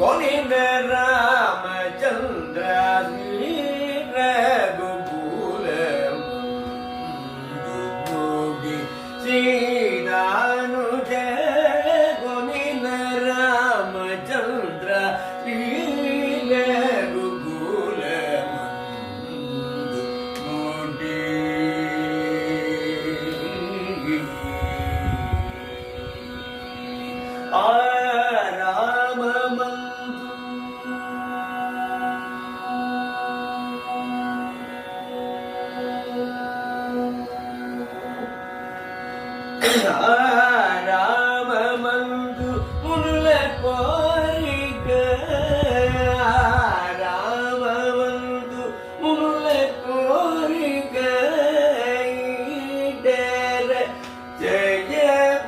कोनिंद रामचंद्र श्री रघुकुल दुर्गोगी सीतानुज कोनिंद रामचंद्र श्री रघुकुल ராமமந்து முல்ல கோரிக ராமமந்து முல்ல கோரிக இடர ஜெய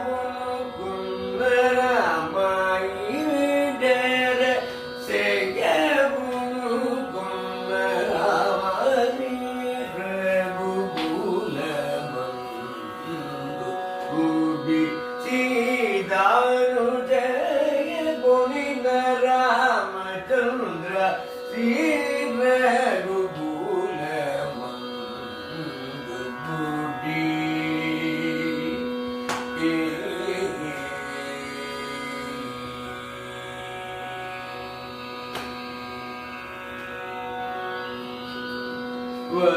முகுந்த ராமாயி இடர ஜெய முகுந்த ராமாயி ரகுகுல सीतानुज गोविंद रामचंद्र श्री रघुकुल मंदबुद्धि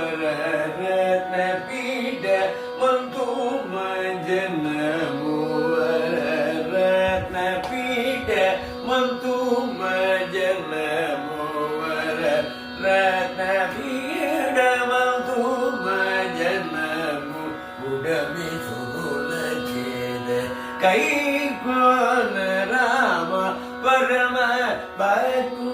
वररत्न पीठ मंतु मंजनमु वररत्न पीठ मंतु मंजनमु वररत्न पीठ मंतु मंजनमु उडमि सुगुल छेद कई कोन राम परम भक्तु